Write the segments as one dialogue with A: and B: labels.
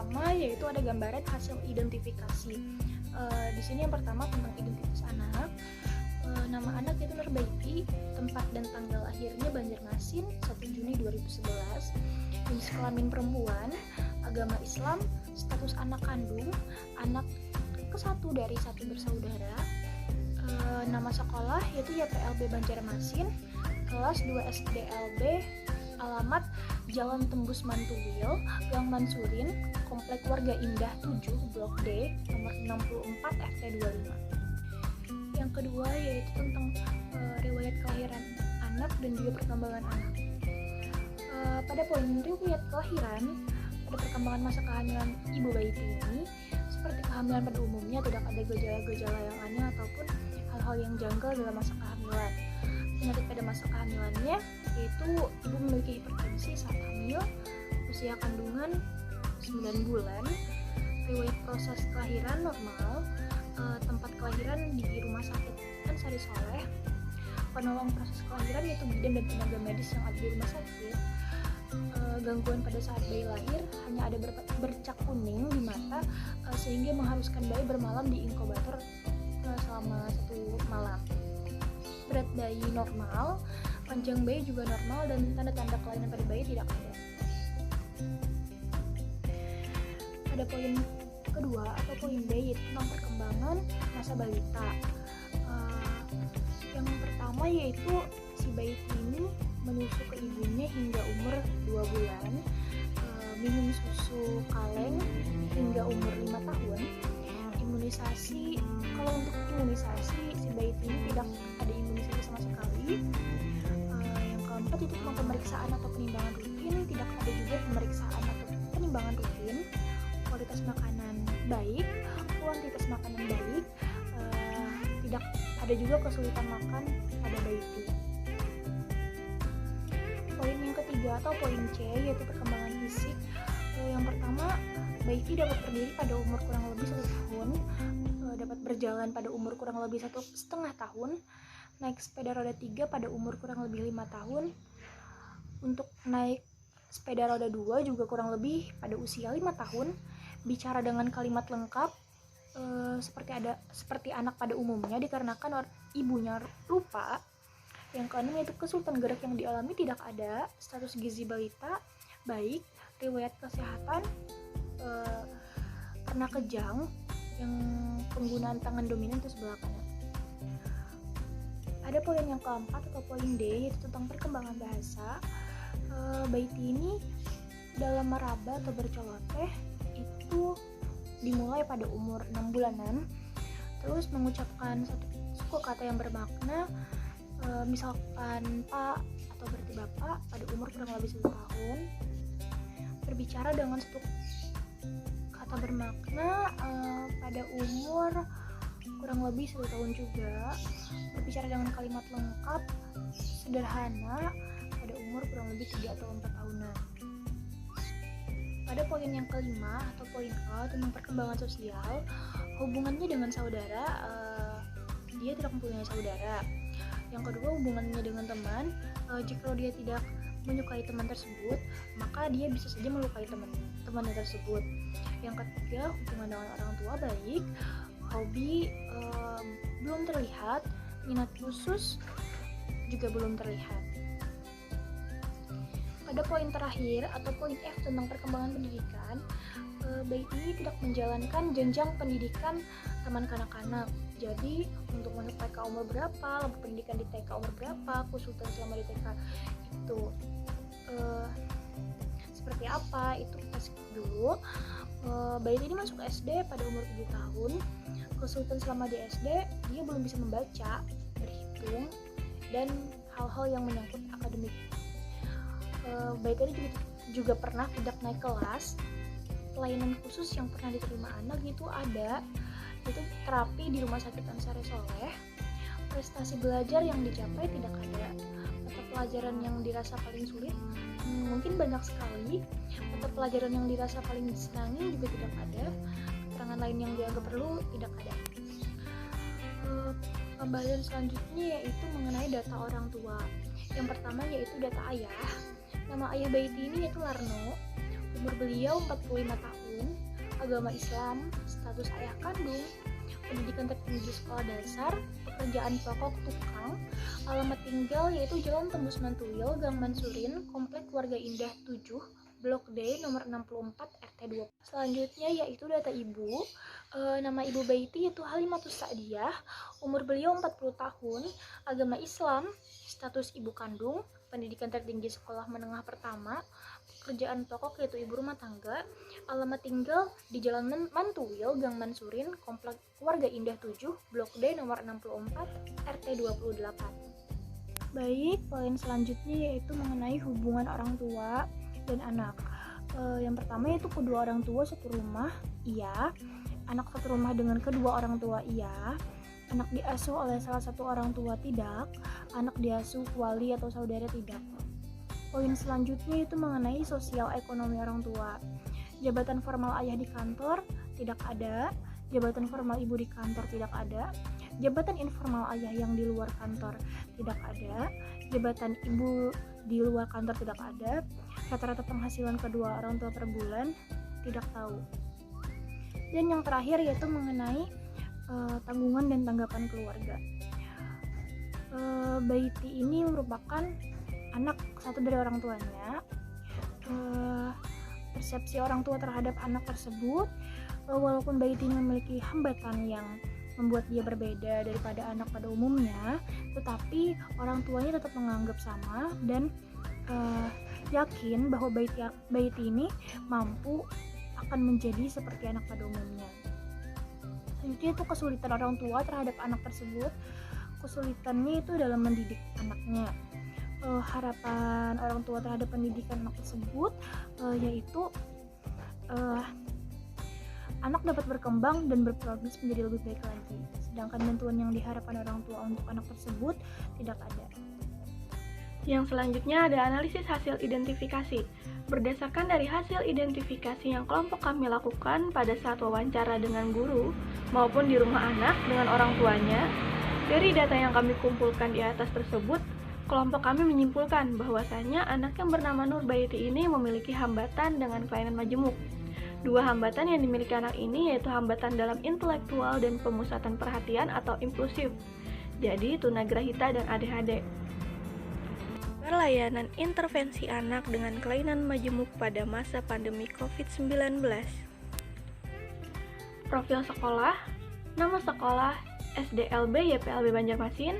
A: pertama yaitu ada gambaran hasil identifikasi. Di sini yang pertama tentang identitas anak. Nama anak yaitu Nurbaiti, tempat dan tanggal lahirnya Banjarmasin 1 Juni 2011, jenis kelamin perempuan, agama Islam, status anak kandung, anak ke-1 dari 1 bersaudara, nama sekolah yaitu YPLB Banjarmasin, kelas 2 SDLB, alamat Jalan Tembus Mantuwil, Gang Mansurin, Komplek Warga Indah 7, Blok D, nomor 64 RT 25. Yang kedua yaitu tentang riwayat kelahiran anak dan juga perkembangan anak. Pada poin riwayat kelahiran, pada perkembangan masa kehamilan Ibu Baiti ini, seperti kehamilan pada umumnya tidak ada gejala-gejala yang aneh ataupun hal-hal yang janggal dalam masa kehamilan. Penyakit pada masa kehamilannya yaitu ibu memiliki hipertensi saat hamil, usia kandungan 9 bulan, riwayat proses kelahiran normal, tempat kelahiran di rumah sakit Ansari Soleh, penolong proses kelahiran yaitu bidan dan tenaga medis yang ada di rumah sakit, gangguan pada saat bayi lahir, hanya ada bercak kuning di mata sehingga mengharuskan bayi bermalam di inkubator selama 1 malam. Berat bayi normal, panjang bayi juga normal, dan tanda-tanda kelainan pada bayi tidak ada. Pada poin kedua atau poin B yaitu tentang perkembangan masa balita. Yang pertama yaitu si bayi ini menyusu ke ibunya hingga umur 2 bulan, minum susu kaleng hingga umur 5 tahun. Imunisasi, kalau untuk imunisasi si bayi ini tidak ada imunisasi sama sekali. Yang keempat itu tentang pemeriksaan atau penimbangan rutin, tidak ada juga pemeriksaan atau penimbangan rutin. Kualitas makanan baik, kuantitas makanan baik, tidak ada juga kesulitan makan pada bayi. Poin yang ketiga atau poin C yaitu perkembangan fisik. Yang pertama, bayi dapat berdiri pada umur kurang lebih 1 tahun, dapat berjalan pada umur kurang lebih 1,5 tahun, naik sepeda roda 3 pada umur kurang lebih 5 tahun, untuk naik sepeda roda 2 juga kurang lebih pada usia 5 tahun, bicara dengan kalimat lengkap seperti anak pada umumnya dikarenakan ibunya lupa. Yang keenam yaitu kesulitan gerak yang dialami tidak ada, status gizi balita baik, riwayat kesehatan, pernah kejang, yang penggunaan tangan dominan itu sebelah kanan. Ada poin yang keempat atau poin D yaitu tentang perkembangan bahasa. Baiti ini dalam meraba atau berceloteh itu dimulai pada umur 6 bulanan, terus mengucapkan satu suku kata yang bermakna, misalkan Pak atau berarti Bapak pada umur kurang lebih 1 tahun, berbicara dengan satu kata bermakna pada umur kurang lebih 1 tahun juga, berbicara dengan kalimat lengkap sederhana pada umur kurang lebih 3 atau 4 tahunan. Pada poin yang kelima atau poin A tentang perkembangan sosial, hubungannya dengan saudara, dia tidak mempunyai saudara. Yang kedua, hubungannya dengan teman, jika dia tidak menyukai teman tersebut, maka dia bisa saja melukai temannya tersebut. Yang ketiga, hubungan dengan orang tua baik, hobi belum terlihat, minat khusus juga belum terlihat. Pada poin terakhir atau poin F tentang perkembangan pendidikan, bayi ini tidak menjalankan jenjang pendidikan taman kanak-kanak. Jadi untuk masuk TK umur berapa, lembaga pendidikan di TK umur berapa, konsultan selama di TK itu seperti apa, itu kita skip dulu. Bayi ini masuk SD pada umur 7 tahun, konsultan selama di SD dia belum bisa membaca, berhitung, dan hal-hal yang menyangkut akademik. Bayi tadi juga pernah tidak naik kelas. Pelayanan khusus yang pernah diterima anak itu ada, yaitu terapi di Rumah Sakit Ansari Soleh. Prestasi belajar yang dicapai tidak ada. Mata pelajaran yang dirasa paling sulit mungkin banyak sekali. Mata pelajaran yang dirasa paling disenangi juga tidak ada. Keterangan lain yang dianggap perlu tidak ada. Pembahasan selanjutnya yaitu mengenai data orang tua. Yang pertama yaitu data ayah. Nama ayah Baiti ini yaitu Larno. Umur beliau 45 tahun. tahun, agama Islam, status ayah kandung, pendidikan tertinggi sekolah dasar, pekerjaan pokok tukang, alamat tinggal yaitu Jalan Tembus Mantuil, Gang Mansurin, Komplek Warga Indah 7, Blok D nomor 64 RT 2. Selanjutnya yaitu data ibu. Nama ibu Baiti yaitu Halimatus Sa'diyah, umur beliau 40 tahun, agama Islam, status ibu kandung, pendidikan tertinggi sekolah menengah pertama, pekerjaan pokok yaitu ibu rumah tangga, alamat tinggal di Jalan Mantuil, Gang Mansurin, Komplek Warga Indah 7, Blok D nomor 64 RT 28. Baik, poin selanjutnya yaitu mengenai hubungan orang tua dan anak. Yang pertama yaitu kedua orang tua satu rumah, iya. Anak satu rumah dengan kedua orang tua, iya. Anak diasuh oleh salah satu orang tua, tidak. Anak diasuh wali atau saudara, tidak. Poin selanjutnya itu mengenai sosial ekonomi orang tua. Jabatan formal ayah di kantor tidak ada. Jabatan formal ibu di kantor tidak ada. Jabatan informal ayah yang di luar kantor tidak ada. Jabatan ibu di luar kantor tidak ada. Rata-rata penghasilan kedua orang tua per bulan tidak tahu. Dan yang terakhir yaitu mengenai tanggungan dan tanggapan keluarga. Baiti ini merupakan anak satu dari orang tuanya. Persepsi orang tua terhadap anak tersebut, walaupun Baiti ini memiliki hambatan yang membuat dia berbeda daripada anak pada umumnya, tetapi orang tuanya tetap menganggap sama dan yakin bahwa Baiti ini mampu akan menjadi seperti anak pada umumnya. Selanjutnya itu kesulitan orang tua terhadap anak tersebut. Kesulitannya itu dalam mendidik anaknya. Harapan orang tua terhadap pendidikan anak tersebut yaitu anak dapat berkembang dan berprogres menjadi lebih baik lagi. Sedangkan bantuan yang diharapkan orang tua untuk anak tersebut tidak ada.
B: Yang selanjutnya ada analisis hasil identifikasi. Berdasarkan dari hasil identifikasi yang kelompok kami lakukan pada saat wawancara dengan guru maupun di rumah anak dengan orang tuanya, dari data yang kami kumpulkan di atas tersebut, kelompok kami menyimpulkan bahwasanya anak yang bernama Nurbaiti ini memiliki hambatan dengan kelainan majemuk. Dua hambatan yang dimiliki anak ini yaitu hambatan dalam intelektual dan pemusatan perhatian atau impulsif, jadi tunagrahita dan ADHD. Layanan intervensi anak dengan kelainan majemuk pada masa pandemi COVID-19. Profil sekolah, nama sekolah SDLB YPLB Banjarmasin,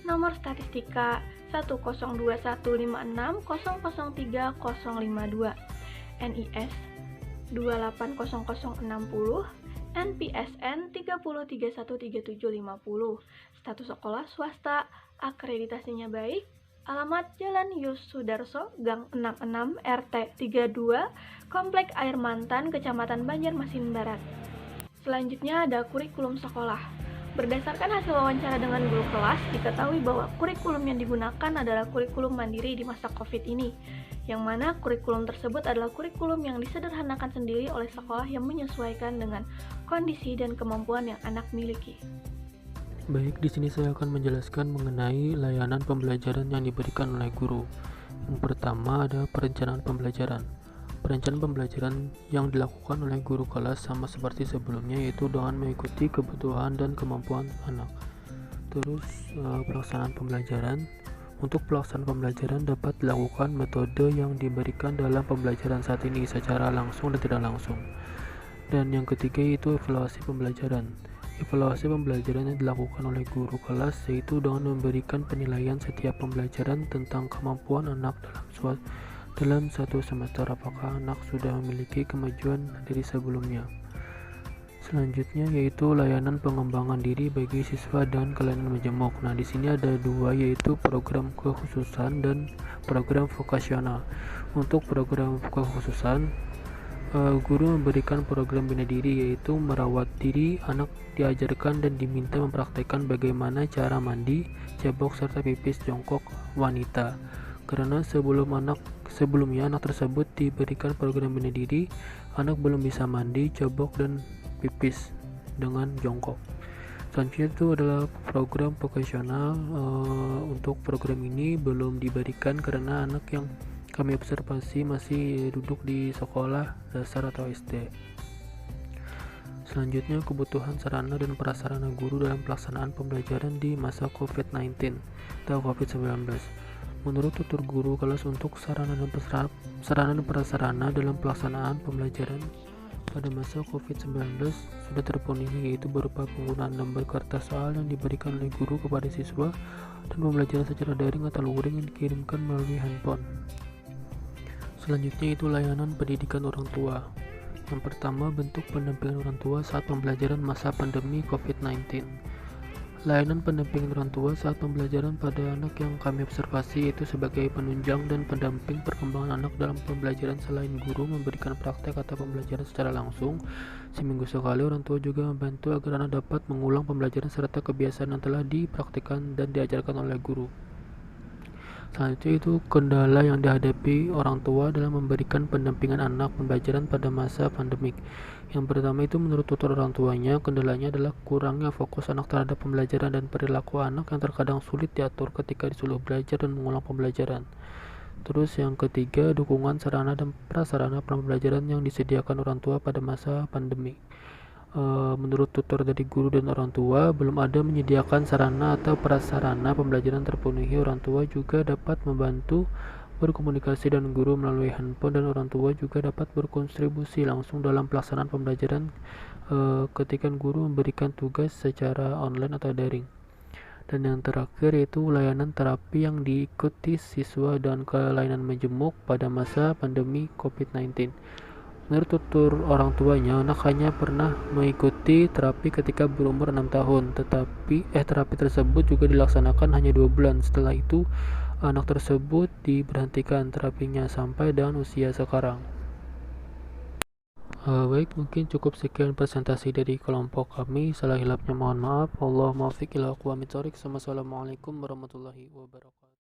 B: nomor statistika 1021560030052, NIS 2800060, NPSN 30313750, status sekolah swasta, akreditasinya baik, alamat Jalan Yus Sudarso, Gang 66, RT 32, Komplek Air Mantan, Kecamatan Banjarmasin Barat. Selanjutnya ada kurikulum sekolah. Berdasarkan hasil wawancara dengan guru kelas, diketahui bahwa kurikulum yang digunakan adalah kurikulum mandiri di masa COVID ini, yang mana kurikulum tersebut adalah kurikulum yang disederhanakan sendiri oleh sekolah yang menyesuaikan dengan kondisi dan kemampuan yang anak miliki.
C: Baik, di sini saya akan menjelaskan mengenai layanan pembelajaran yang diberikan oleh guru. Yang pertama ada perencanaan pembelajaran. Perencanaan pembelajaran yang dilakukan oleh guru kelas sama seperti sebelumnya, yaitu dengan mengikuti kebutuhan dan kemampuan anak. Terus pelaksanaan pembelajaran. Untuk pelaksanaan pembelajaran dapat dilakukan metode yang diberikan dalam pembelajaran saat ini secara langsung dan tidak langsung. Dan yang ketiga yaitu evaluasi pembelajaran. Evaluasi pembelajaran yang dilakukan oleh guru kelas yaitu dengan memberikan penilaian setiap pembelajaran tentang kemampuan anak dalam satu semester, apakah anak sudah memiliki kemajuan dari sebelumnya. Selanjutnya yaitu layanan pengembangan diri bagi siswa dan kelainan majemuk. Nah, di sini ada dua, yaitu program kekhususan dan program vokasional. Untuk program kekhususan, guru memberikan program bina diri, yaitu merawat diri. Anak diajarkan dan diminta mempraktekkan bagaimana cara mandi, jabok, serta pipis jongkok wanita. Karena sebelumnya anak tersebut diberikan program bina diri, anak belum bisa mandi, jabok, dan pipis dengan jongkok. Selanjutnya itu adalah program vokasional. Untuk program ini belum diberikan karena anak yang kami observasi masih duduk di sekolah dasar atau SD. Selanjutnya, kebutuhan sarana dan prasarana guru dalam pelaksanaan pembelajaran di masa COVID-19 atau COVID-19. Menurut tutur guru kelas untuk sarana dan prasarana dalam pelaksanaan pembelajaran pada masa COVID-19 sudah terpenuhi, yaitu berupa penggunaan lembar kertas soal yang diberikan oleh guru kepada siswa dan pembelajaran secara daring atau luring yang dikirimkan melalui handphone. Selanjutnya itu layanan pendidikan orang tua. Yang pertama, bentuk pendampingan orang tua saat pembelajaran masa pandemi COVID-19. Layanan pendampingan orang tua saat pembelajaran pada anak yang kami observasi yaitu sebagai penunjang dan pendamping perkembangan anak dalam pembelajaran. Selain guru memberikan praktek atau pembelajaran secara langsung, seminggu sekali orang tua juga membantu agar anak dapat mengulang pembelajaran serta kebiasaan yang telah dipraktikkan dan diajarkan oleh guru. Selanjutnya itu kendala yang dihadapi orang tua dalam memberikan pendampingan anak pembelajaran pada masa pandemik. Yang pertama itu menurut tutor orang tuanya, kendalanya adalah kurangnya fokus anak terhadap pembelajaran dan perilaku anak yang terkadang sulit diatur ketika disuruh belajar dan mengulang pembelajaran. Terus yang ketiga, dukungan sarana dan prasarana pembelajaran yang disediakan orang tua pada masa pandemi. Menurut tutor dari guru dan orang tua, belum ada menyediakan sarana atau prasarana pembelajaran terpenuhi. Orang tua juga dapat membantu berkomunikasi dengan guru melalui handphone, dan orang tua juga dapat berkontribusi langsung dalam pelaksanaan pembelajaran ketika guru memberikan tugas secara online atau daring. Dan yang terakhir yaitu layanan terapi yang diikuti siswa dan kelainan majemuk pada masa pandemi COVID-19. Menurut tutur orang tuanya, anak hanya pernah mengikuti terapi ketika berumur 6 tahun, tetapi terapi tersebut juga dilaksanakan hanya 2 bulan. Setelah itu, anak tersebut diberhentikan terapinya sampai dengan usia sekarang. Baik, mungkin cukup sekian presentasi dari kelompok kami. Salah hilapnya mohon maaf. Wassalamualaikum warahmatullahi wabarakatuh.